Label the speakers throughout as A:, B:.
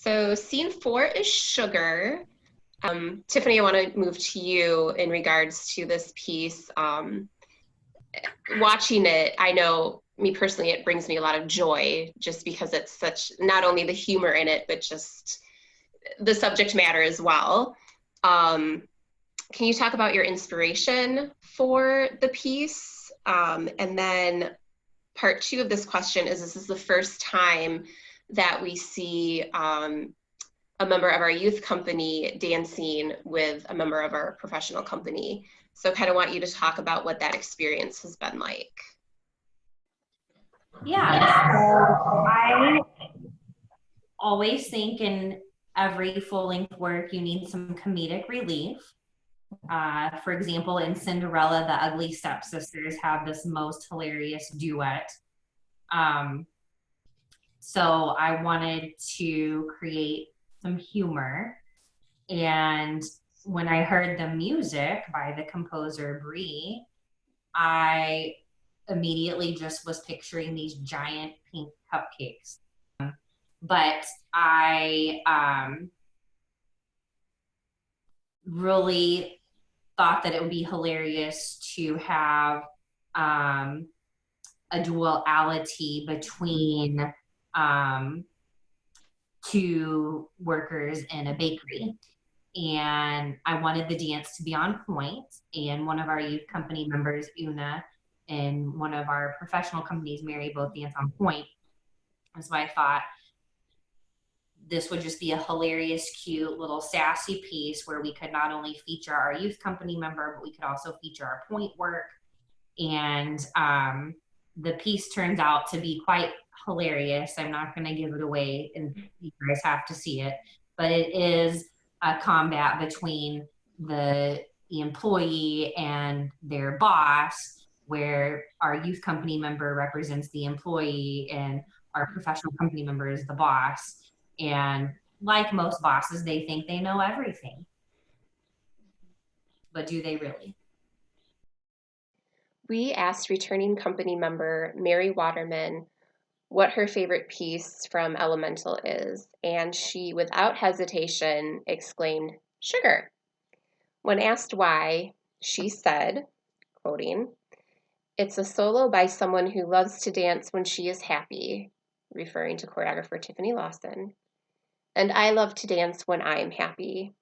A: So scene 4 is sugar. Tiffany, I want to move to you in regards to this piece. Watching it, I know me personally, it brings me a lot of joy just because it's such, not only the humor in it, but just the subject matter as well. Can you talk about your inspiration for the piece? And then part 2 of this question is, this is the first time that we see a member of our youth company dancing with a member of our professional company. So kind of want you to talk about what that experience has been like.
B: Yeah, so I always think in every full-length work, you need some comedic relief. For example, in Cinderella, the ugly stepsisters have this most hilarious duet. So I wanted to create some humor. And when I heard the music by the composer Brie, I immediately just was picturing these giant pink cupcakes. But I really thought that it would be hilarious to have a duality between two workers in a bakery. And I wanted the dance to be on point. And one of our youth company members, Una, and one of our professional companies, Mary, both dance on point. And so I thought this would just be a hilarious, cute, little sassy piece where we could not only feature our youth company member, but we could also feature our point work. And the piece turns out to be quite hilarious. I'm not going to give it away, and you guys have to see it. But it is a combat between the employee and their boss, where our youth company member represents the employee and our professional company member is the boss. And like most bosses, they think they know everything. But do they really?
A: We asked returning company member Mary Waterman what her favorite piece from Elemental is, and she, without hesitation, exclaimed, "Sugar." When asked why, she said, quoting, "It's a solo by someone who loves to dance when she is happy," referring to choreographer Tiffany Lawson, "and I love to dance when I'm happy."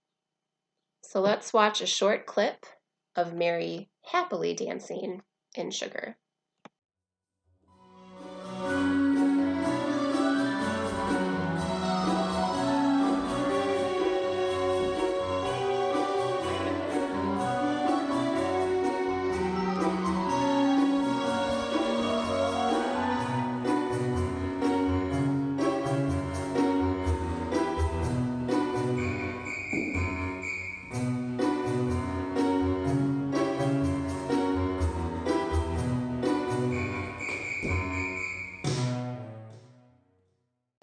A: So let's watch a short clip of Mary happily dancing in Sugar.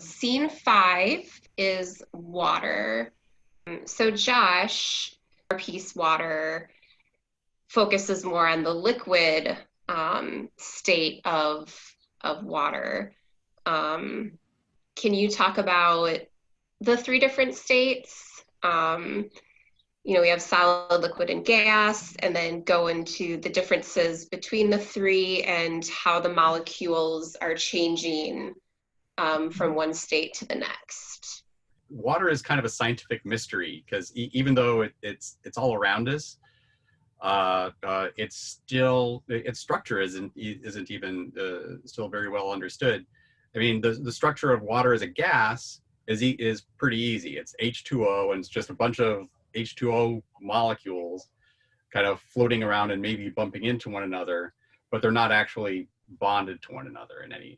A: Scene 5 is water. So Josh, our piece Water, focuses more on the liquid state of water. Can you talk about the 3 different states? We have solid, liquid, and gas, and then go into the differences between the 3 and how the molecules are changing from one state to the next.
C: Water is kind of a scientific mystery because even though it's all around us, it's still, its structure isn't even still very well understood. I mean, the structure of water as a gas is pretty easy. It's H2O, and it's just a bunch of H2O molecules kind of floating around and maybe bumping into one another, but they're not actually bonded to one another in any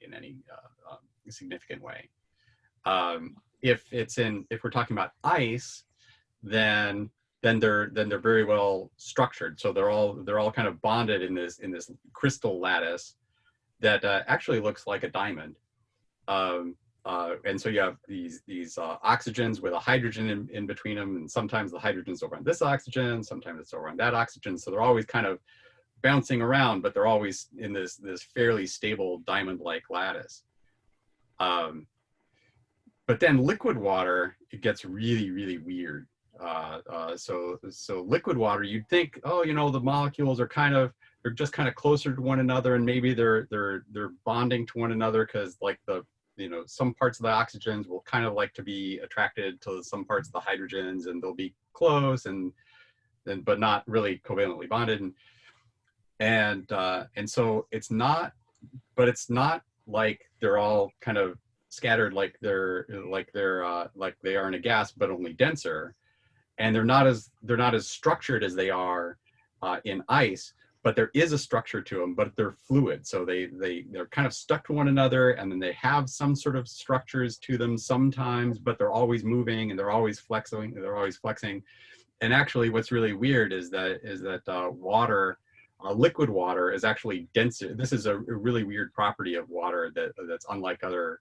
C: significant way. If we're talking about ice, then they're very well structured. So they're all kind of bonded in this crystal lattice that actually looks like a diamond. And so you have these oxygens with a hydrogen in between them, and sometimes the hydrogen's over on this oxygen, sometimes it's over on that oxygen. So they're always kind of bouncing around, but they're always in this fairly stable diamond-like lattice. but then liquid water, it gets really, really weird. So liquid water, you'd think, oh, you know, the molecules are they're just kind of closer to one another, and maybe they're bonding to one another because like some parts of the oxygens will kind of like to be attracted to some parts of the hydrogens, and they'll be close but not really covalently bonded, and so it's not like they're all kind of scattered like they are in a gas, but only denser, and they're not as structured as they are in ice, but there is a structure to them, but they're fluid, so they're kind of stuck to one another, and then they have some sort of structures to them sometimes, but they're always moving and they're always flexing. And actually what's really weird is that water, liquid water, is actually denser. This is a really weird property of water that's unlike other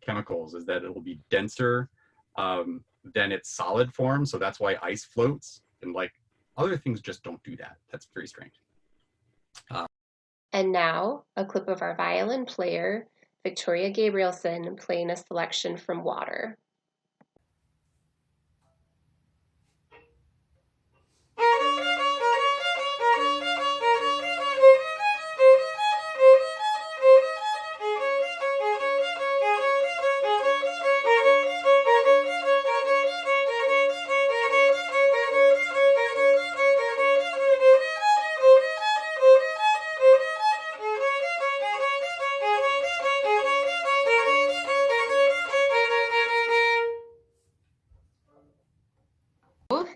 C: chemicals, is that it will be denser than its solid form. So that's why ice floats, and like other things just don't do that. That's very strange.
A: And now a clip of our violin player, Victoria Gabrielson, playing a selection from Water.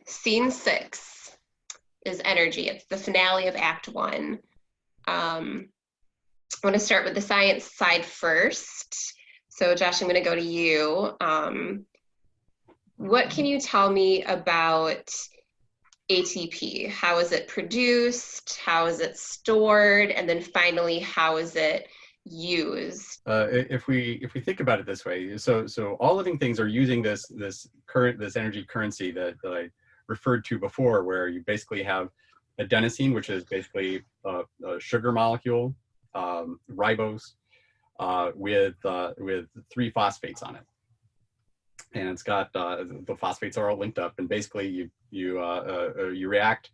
A: Scene 6 is energy. It's the finale of Act 1. I want to start with the science side first. So Josh, I'm going to go to you. What can you tell me about ATP? How is it produced? How is it stored? And then finally, how is it used?
C: If we think about it this way, so all living things are using this energy currency that I referred to before, where you basically have adenosine, which is basically a sugar molecule, ribose, with 3 phosphates on it, and it's got the phosphates are all linked up, and basically you react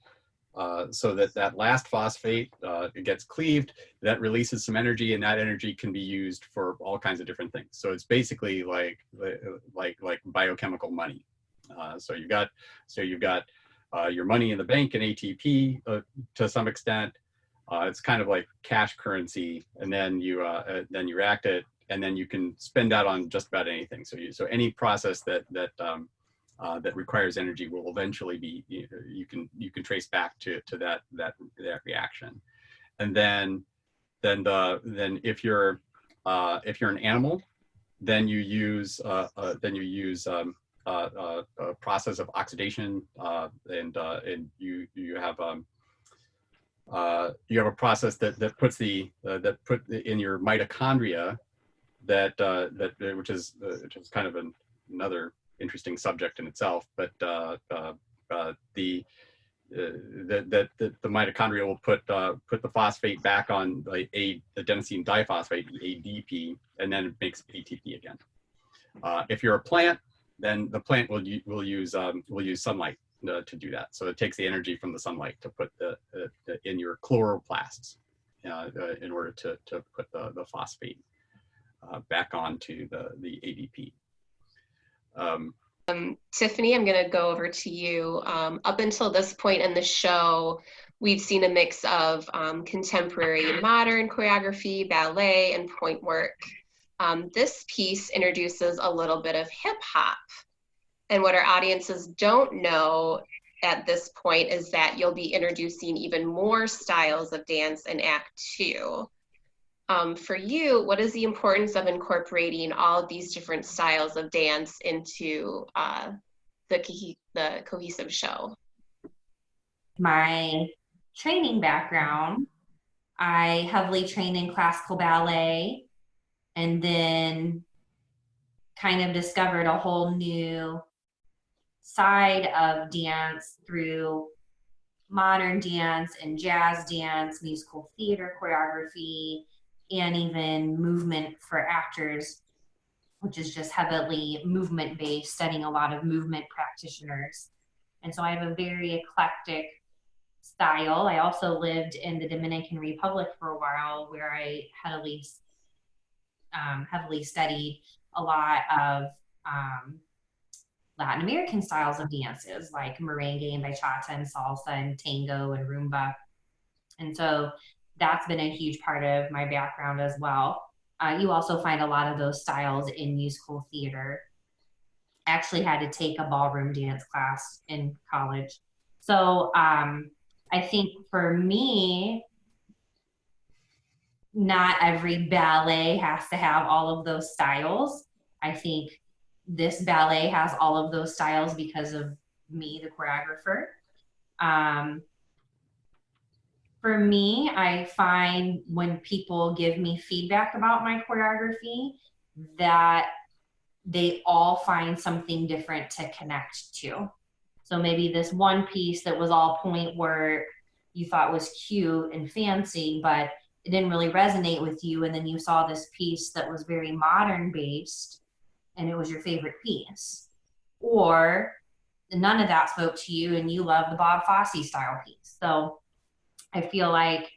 C: so that last phosphate it gets cleaved, that releases some energy, and that energy can be used for all kinds of different things. So it's basically like biochemical money. So you've got your money in the bank in ATP to some extent. It's kind of like cash currency, and then you react it, and then you can spend that on just about anything. So any process that requires energy will eventually be, you can trace back to that reaction. And then if you're an animal, then you use a process of oxidation, and you have a process that puts in your mitochondria, which is kind of another interesting subject in itself, but the mitochondria will put the phosphate back on like adenosine diphosphate, ADP, and then it makes ATP again. If you're a plant, then the plant will use sunlight to do that. So it takes the energy from the sunlight to put in your chloroplasts in order to put the phosphate back onto the ADP.
A: Tiffany, I'm going to go over to you. Up until this point in the show, we've seen a mix of contemporary and modern choreography, ballet, and point work. This piece introduces a little bit of hip hop. And what our audiences don't know at this point is that you'll be introducing even more styles of dance in Act 2. For you, what is the importance of incorporating all of these different styles of dance into the cohesive show?
B: My training background, I heavily trained in classical ballet, and then kind of discovered a whole new side of dance through modern dance and jazz dance, musical theater choreography, and even movement for actors which is just heavily movement based, studying a lot of movement practitioners. And so I have a very eclectic style. I also lived in the Dominican Republic for a while, where I heavily studied a lot of Latin American styles of dances like merengue and bachata and salsa and tango and rumba. And so that's been a huge part of my background as well. You also find a lot of those styles in musical theater. I actually had to take a ballroom dance class in college. So I think for me, not every ballet has to have all of those styles. I think this ballet has all of those styles because of me, the choreographer. For me, I find when people give me feedback about my choreography that they all find something different to connect to. So maybe this one piece that was all point work you thought was cute and fancy, but it didn't really resonate with you. And then you saw this piece that was very modern based and it was your favorite piece. Or none of that spoke to you and you love the Bob Fosse style piece. So I feel like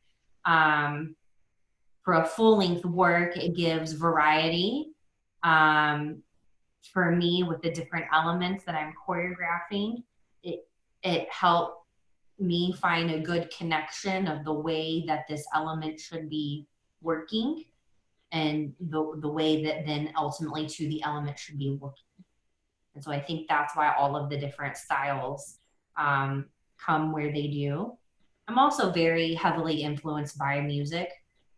B: for a full length work, it gives variety. For me, with the different elements that I'm choreographing, it helped me find a good connection of the way that this element should be working and the way that then ultimately to the element should be working. And so I think that's why all of the different styles come where they do. I'm also very heavily influenced by music,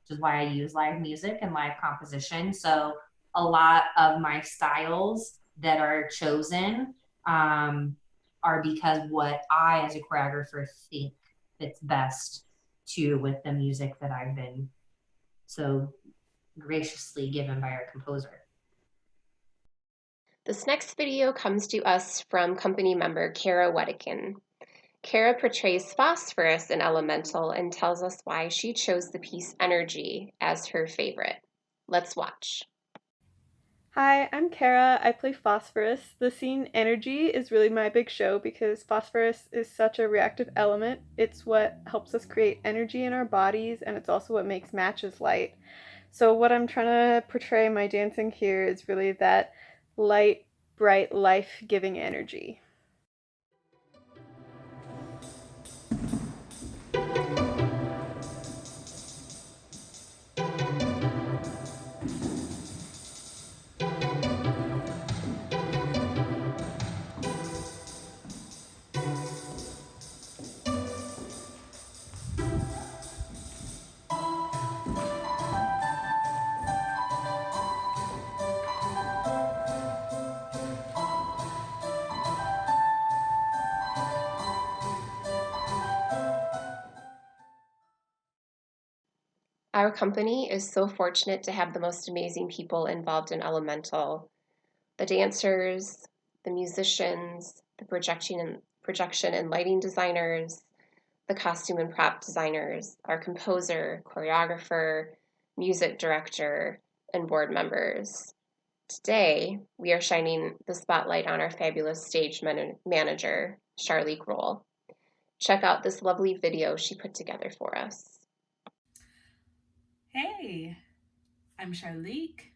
B: which is why I use live music and live composition. So a lot of my styles that are chosen are because what I, as a choreographer, think fits best to with the music that I've been so graciously given by our composer.
A: This next video comes to us from company member Kara Wedekin. Kara portrays Phosphorus in Elemental and tells us why she chose the piece Energy as her favorite. Let's watch.
D: Hi, I'm Kara. I play Phosphorus. The scene Energy is really my big show because phosphorus is such a reactive element. It's what helps us create energy in our bodies, and it's also what makes matches light. So what I'm trying to portray in my dancing here is really that light, bright, life-giving energy.
A: Our company is so fortunate to have the most amazing people involved in Elemental. The dancers, the musicians, the projection and lighting designers, the costume and prop designers, our composer, choreographer, music director, and board members. Today, we are shining the spotlight on our fabulous stage manager, Charlique Roll. Check out this lovely video she put together for us.
E: Hey, I'm Charlique.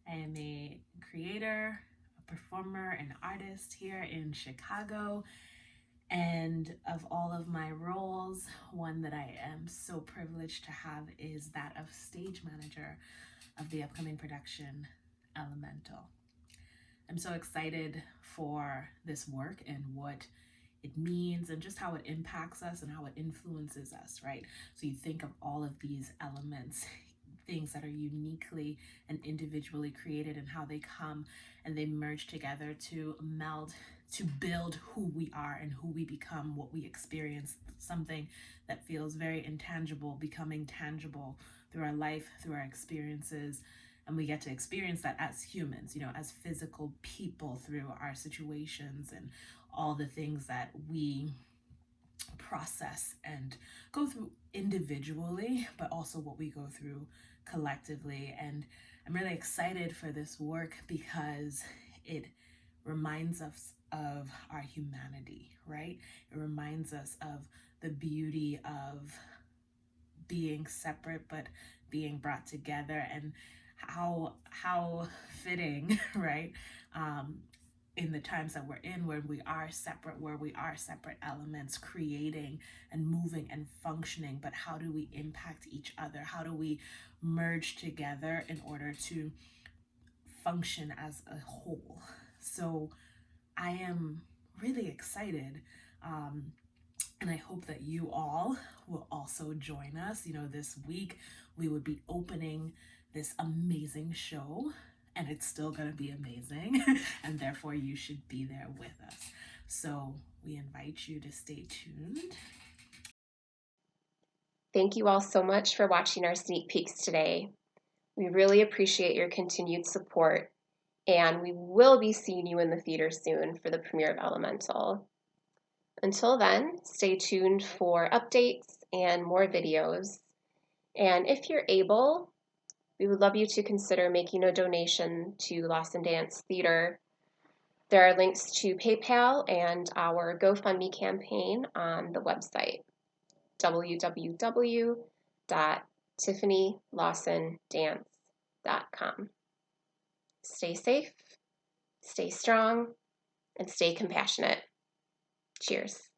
E: I am a creator, a performer, and artist here in Chicago. And of all of my roles, one that I am so privileged to have is that of stage manager of the upcoming production, Elemental. I'm so excited for this work and what it means and just how it impacts us and how it influences us, right? So you think of all of these elements, things that are uniquely and individually created and how they come and they merge together to meld, to build who we are and who we become, what we experience, something that feels very intangible, becoming tangible through our life, through our experiences. And we get to experience that as humans, you know, as physical people through our situations and all the things that we process and go through individually, but also what we go through collectively. And I'm really excited for this work because it reminds us of our humanity, right? It reminds us of the beauty of being separate but being brought together, and how fitting, right? In the times that we're in, where we are separate, where we are separate elements creating and moving and functioning, but how do we impact each other? How do we merge together in order to function as a whole? So I am really excited. And I hope that you all will also join us. This week we would be opening this amazing show, and it's still going to be amazing. And therefore, you should be there with us. So we invite you to stay tuned.
A: Thank you all so much for watching our sneak peeks today. We really appreciate your continued support, and we will be seeing you in the theater soon for the premiere of Elemental. Until then, stay tuned for updates and more videos. And if you're able, we would love you to consider making a donation to Lawson Dance Theatre. There are links to PayPal and our GoFundMe campaign on the website, www.tiffanylawsondance.com. Stay safe, stay strong, and stay compassionate. Cheers.